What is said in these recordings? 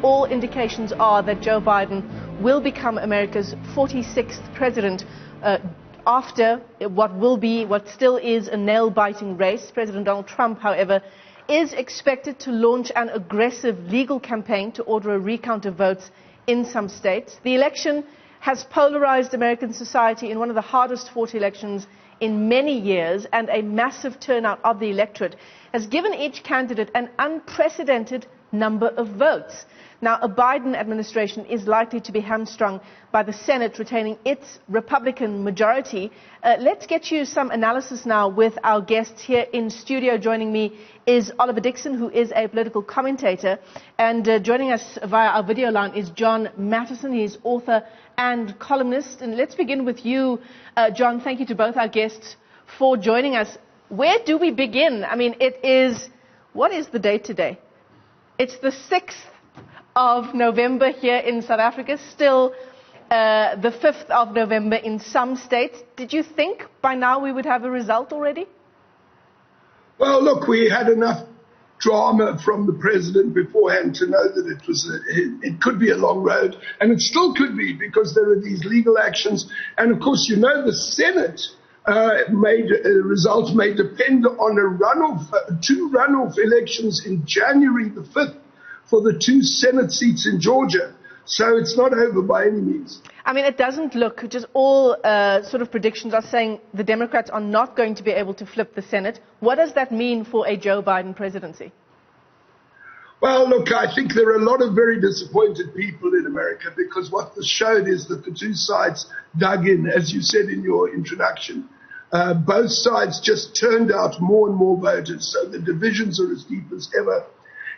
All indications are that Joe Biden will become America's 46th president after what still is a nail-biting race. President Donald Trump, however, is expected to launch an aggressive legal campaign to order a recount of votes in some states. The election has polarized American society in one of the hardest fought elections in many years, and a massive turnout of the electorate has given each candidate an unprecedented number of votes. Now, a Biden administration is likely to be hamstrung by the Senate retaining its Republican majority. Let's get you some analysis now with our guests here in studio. Joining me is Oliver Dickson, who is a political commentator, and joining us via our video line is John Matisonn. He's author and columnist. And let's begin with you, John. Thank you to both our guests for joining us. Where do we begin? I mean, what is the date today? It's the 6th of November here in South Africa, still the 5th of November in some states. Did you think by now we would have a result already? Well, look, we had enough drama from the president beforehand to know that it could be a long road, and it still could be, because there are these legal actions. And of course, you know, the Senate results may depend on two runoff elections in January the 5th for the 2 Senate seats in Georgia. So it's not over by any means. I mean, it doesn't look, just all sort of predictions are saying the Democrats are not going to be able to flip the Senate. What does that mean for a Joe Biden presidency? Well, look, I think there are a lot of very disappointed people in America, because what this showed is that the two sides dug in, as you said in your introduction. Both sides just turned out more and more voters, so the divisions are as deep as ever.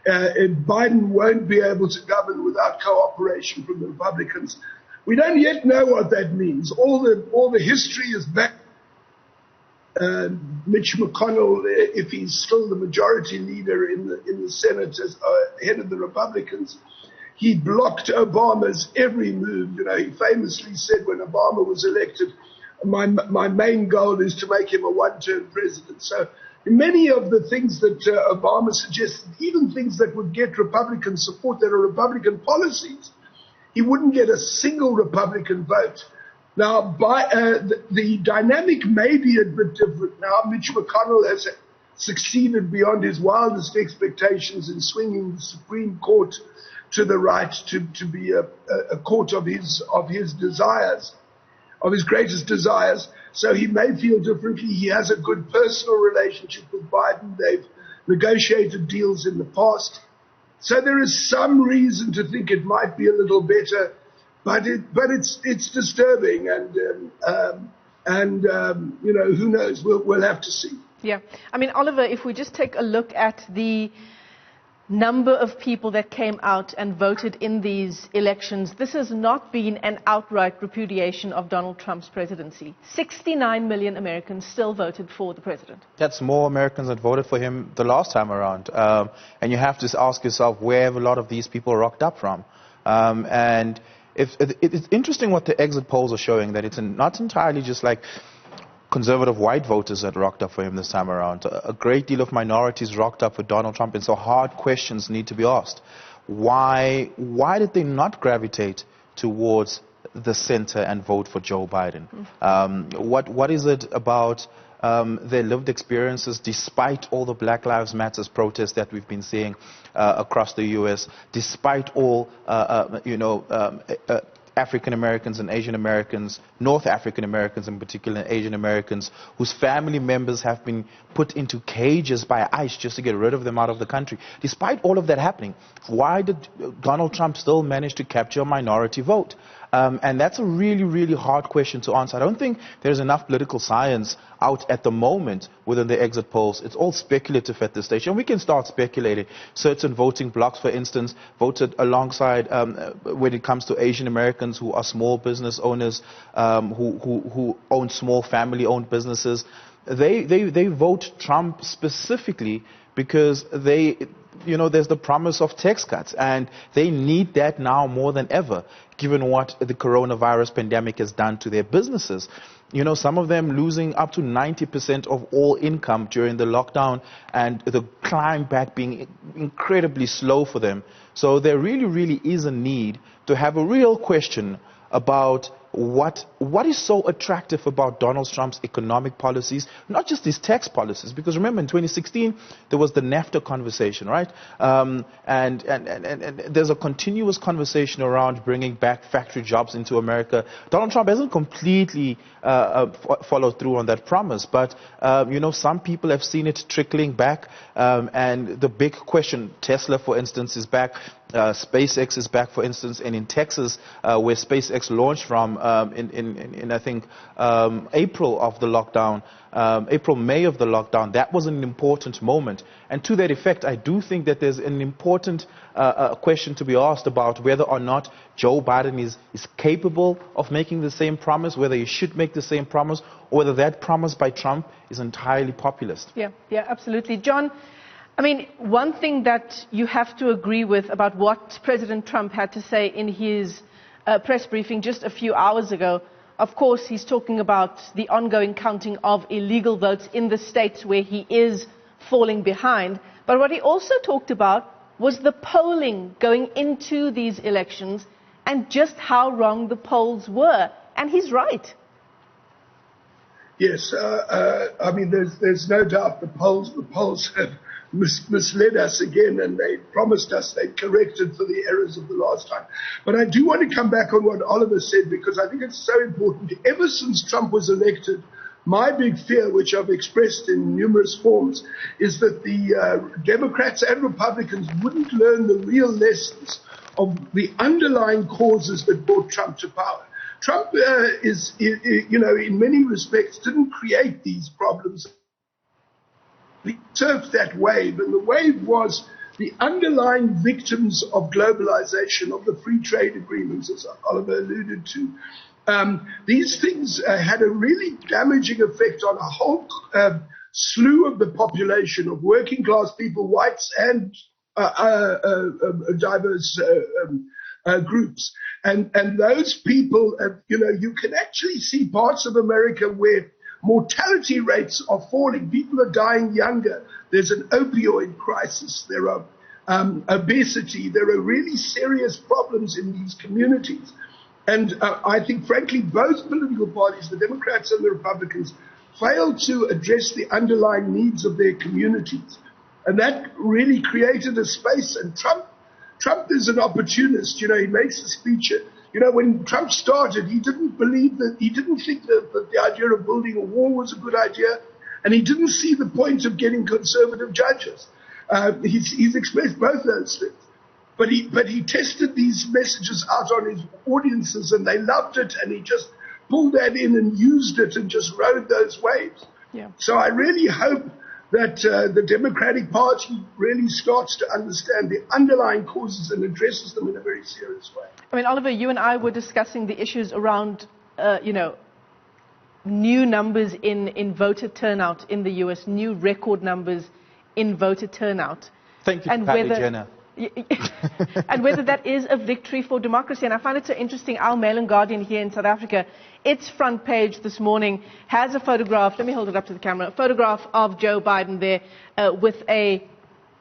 And Biden won't be able to govern without cooperation from the Republicans. We don't yet know what that means. All the history is back. Mitch McConnell, if he's still the majority leader in the Senate as head of the Republicans, he blocked Obama's every move. You know, he famously said when Obama was elected, my main goal is to make him a one-term president. So many of the things that Obama suggested, even things that would get Republican support that are Republican policies, he wouldn't get a single Republican vote. Now, the dynamic may be a bit different now. Mitch McConnell has succeeded beyond his wildest expectations in swinging the Supreme Court to the right to be a court of his desires, of his greatest desires. So he may feel differently. He has a good personal relationship with Biden. They've negotiated deals in the past. So there is some reason to think it might be a little better, but it's disturbing, and you know, who knows? We'll have to see. Yeah, I mean, Oliver, if we just take a look at the number of people that came out and voted in these elections, this has not been an outright repudiation of Donald Trump's presidency. 69 million Americans still voted for the president. That's more Americans that voted for him the last time around. And you have to ask yourself where have a lot of these people rocked up from. And it's interesting what the exit polls are showing, that it's not entirely just like conservative white voters that rocked up for him this time around. A great deal of minorities rocked up for Donald Trump, and so hard questions need to be asked. Why did they not gravitate towards the center and vote for Joe Biden? What is it about their lived experiences, despite all the Black Lives Matter protests that we've been seeing across the U.S., despite all African Americans and Asian Americans, North African Americans in particular, and Asian Americans, whose family members have been put into cages by ICE just to get rid of them out of the country. Despite all of that happening, why did Donald Trump still manage to capture a minority vote? And that's a really, really hard question to answer. I don't think there's enough political science out at the moment within the exit polls. It's all speculative at this stage, and we can start speculating. Certain voting blocks, for instance, voted alongside when it comes to Asian Americans who are small business owners, who own small family-owned businesses. They vote Trump specifically because there's the promise of tax cuts, and they need that now more than ever, given what the coronavirus pandemic has done to their businesses. Some of them losing up to 90% of all income during the lockdown, and the climb back being incredibly slow for them. So there really, really is a need to have a real question about what is so attractive about Donald Trump's economic policies, not just his tax policies, because remember in 2016 there was the NAFTA conversation, right? And there's a continuous conversation around bringing back factory jobs into America. Donald Trump hasn't completely followed through on that promise, but some people have seen it trickling back, and the big question, Tesla for instance is back. SpaceX is back, for instance, and in Texas, where SpaceX launched from in I think April of the lockdown, May of the lockdown. That was an important moment, and to that effect, I do think that there's an important question to be asked about whether or not Joe Biden is capable of making the same promise, whether he should make the same promise, or whether that promise by Trump is entirely populist. Yeah, absolutely, John. I mean, one thing that you have to agree with about what President Trump had to say in his press briefing just a few hours ago, of course, he's talking about the ongoing counting of illegal votes in the states where he is falling behind. But what he also talked about was the polling going into these elections and just how wrong the polls were. And he's right. Yes, I mean, there's no doubt the polls have misled us again, and they promised us they'd corrected for the errors of the last time. But I do want to come back on what Oliver said, because I think it's so important. Ever since Trump was elected, my big fear, which I've expressed in numerous forms, is that the Democrats and Republicans wouldn't learn the real lessons of the underlying causes that brought Trump to power. Trump in many respects, didn't create these problems. He surfed that wave, and the wave was the underlying victims of globalization, of the free trade agreements, as Oliver alluded to. These things had a really damaging effect on a whole slew of the population, of working class people, whites and diverse groups. And those people, you can actually see parts of America where mortality rates are falling. People are dying younger. There's an opioid crisis. There are obesity. There are really serious problems in these communities. And I think, frankly, both political parties, the Democrats and the Republicans, failed to address the underlying needs of their communities. And that really created a space. And Trump is an opportunist. He makes a speech. When Trump started, he didn't think that the idea of building a wall was a good idea, and he didn't see the point of getting conservative judges. He's expressed both those things. But he tested these messages out on his audiences, and they loved it, and he just pulled that in and used it and just rode those waves. Yeah. So I really hope that the Democratic Party really starts to understand the underlying causes and addresses them in a very serious way. I mean, Oliver, you and I were discussing the issues around, new numbers in voter turnout in the U.S., new record numbers in voter turnout. Thank you, Patty Jenner. And whether that is a victory for democracy. And I find it so interesting, our Mail and Guardian here in South Africa, its front page this morning has a photograph, let me hold it up to the camera, a photograph of Joe Biden there with a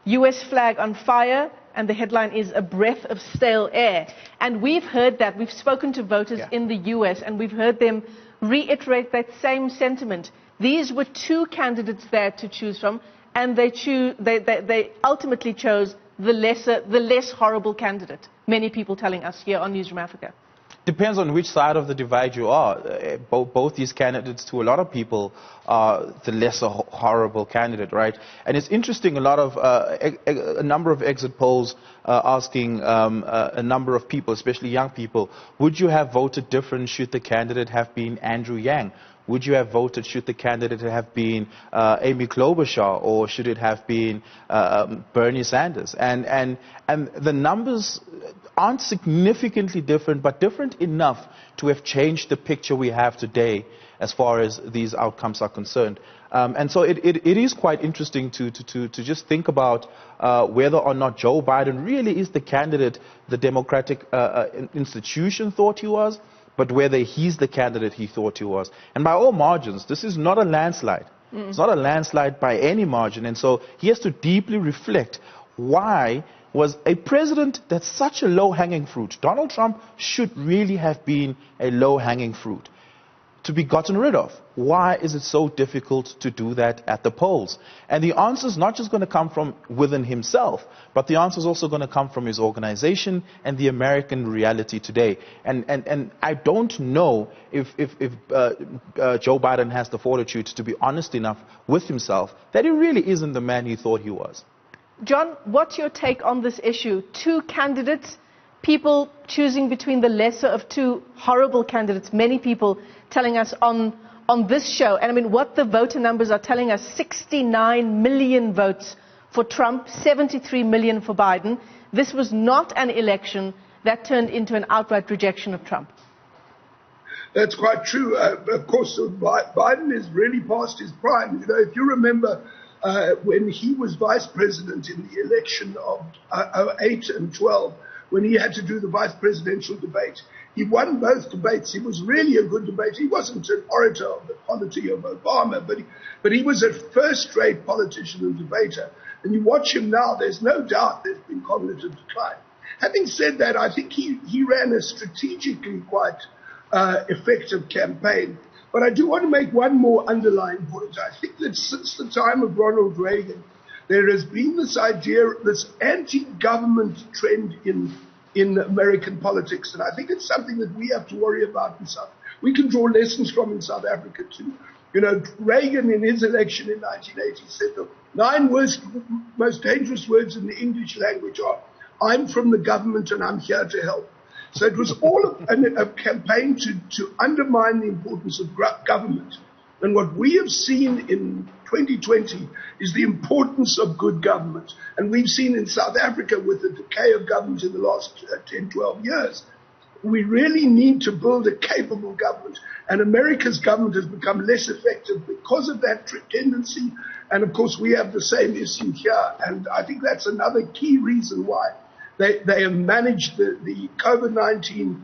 US flag on fire, and the headline is "A Breath of Stale Air." And we've heard that, we've spoken to voters in the US, and we've heard them reiterate that same sentiment. These were two candidates there to choose from, and they ultimately chose the less horrible candidate. Many people telling us here on Newsroom Africa. Depends on which side of the divide you are. Both these candidates, to a lot of people, are the lesser horrible candidate, right? And it's interesting, a number of exit polls asking a number of people, especially young people, would you have voted different should the candidate have been Andrew Yang? Would you have voted should the candidate have been Amy Klobuchar, or should it have been Bernie Sanders? And the numbers aren't significantly different, but different enough to have changed the picture we have today as far as these outcomes are concerned. And so it is quite interesting to just think about whether or not Joe Biden really is the candidate the Democratic institution thought he was, but whether he's the candidate he thought he was. And by all margins, this is not a landslide. It's not a landslide by any margin. And so he has to deeply reflect why was a president that's such a low-hanging fruit. Donald Trump should really have been a low-hanging fruit to be gotten rid of. Why is it so difficult to do that at the polls? And the answer is not just going to come from within himself, but the answer is also going to come from his organization and the American reality today. And I don't know if Joe Biden has the fortitude to be honest enough with himself that he really isn't the man he thought he was. John, what's your take on this issue? Two candidates, people choosing between the lesser of two horrible candidates, many people telling us on this show, and I mean what the voter numbers are telling us, 69 million votes for Trump, 73 million for Biden. This was not an election that turned into an outright rejection of Trump. That's quite true. Of course, Biden is really past his prime. You know, if you remember when he was vice president in the election of 2008 and 2012, when he had to do the vice presidential debate, he won both debates. He was really a good debater. He wasn't an orator of the quality of Obama, but he was a first-rate politician and debater. And you watch him now, there's no doubt there's been cognitive decline. Having said that, I think he ran a strategically quite effective campaign. But I do want to make one more underlying point. I think that since the time of Ronald Reagan, there has been this idea, this anti-government trend in American politics. And I think it's something that we have to worry about in we can draw lessons from in South Africa too. You know, Reagan in his election in 1980 said the 9 most dangerous words in the English language are, "I'm from the government and I'm here to help." So it was all a campaign to undermine the importance of government. And what we have seen in 2020 is the importance of good government. And we've seen in South Africa with the decay of government in the last 10, 12 years, we really need to build a capable government. And America's government has become less effective because of that tendency. And of course, we have the same issue here. And I think that's another key reason why they have managed the COVID-19,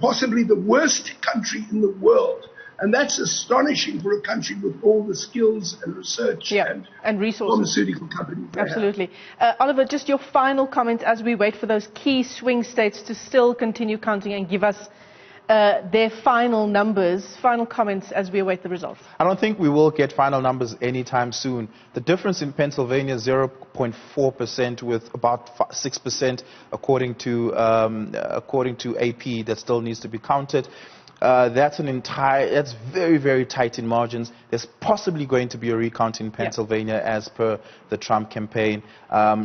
possibly the worst country in the world. And that's astonishing for a country with all the skills and research and resources. Pharmaceutical companies. Absolutely. Oliver, just your final comment as we wait for those key swing states to still continue counting and give us their final numbers, final comments as we await the results. I don't think we will get final numbers anytime soon. The difference in Pennsylvania is 0.4% with about 6% according to AP that still needs to be counted. That's very, very tight in margins. There's possibly going to be a recount in Pennsylvania as per the Trump campaign.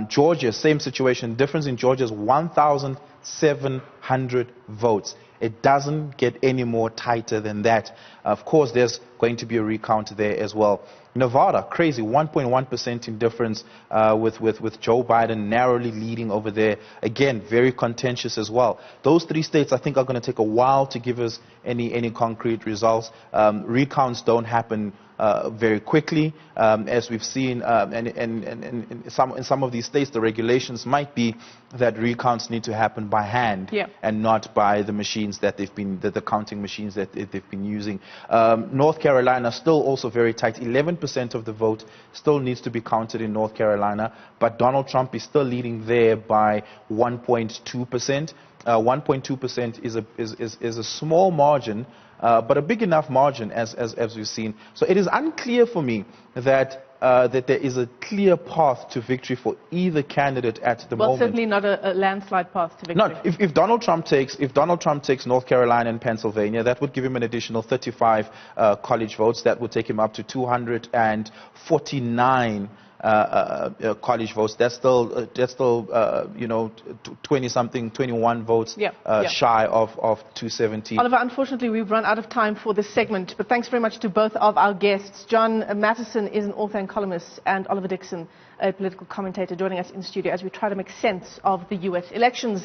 Georgia, same situation. Difference in Georgia is 1,700 votes. It doesn't get any more tighter than that. Of course, there's going to be a recount there as well. Nevada, crazy, 1.1% in difference with Joe Biden narrowly leading over there. Again, very contentious as well. Those 3 states, I think, are going to take a while to give us any concrete results. Recounts don't happen very quickly, as we've seen, and in some of these states, the regulations might be that recounts need to happen by hand and not by the machines that the counting machines that they've been using. North Carolina still also very tight. 11% of the vote still needs to be counted in North Carolina, but Donald Trump is still leading there by 1.2%. 1.2% is a small margin, but a big enough margin as we've seen. So it is unclear for me that there is a clear path to victory for either candidate at the moment. Well, certainly not a landslide path to victory. No, if Donald Trump takes North Carolina and Pennsylvania, that would give him an additional 35 college votes. That would take him up to 249 college votes. That's still 20-something, 21 votes shy of 270. Oliver, unfortunately, we've run out of time for this segment, but thanks very much to both of our guests. John Matisonn is an author and columnist, and Oliver Dickson, a political commentator, joining us in studio as we try to make sense of the U.S. elections.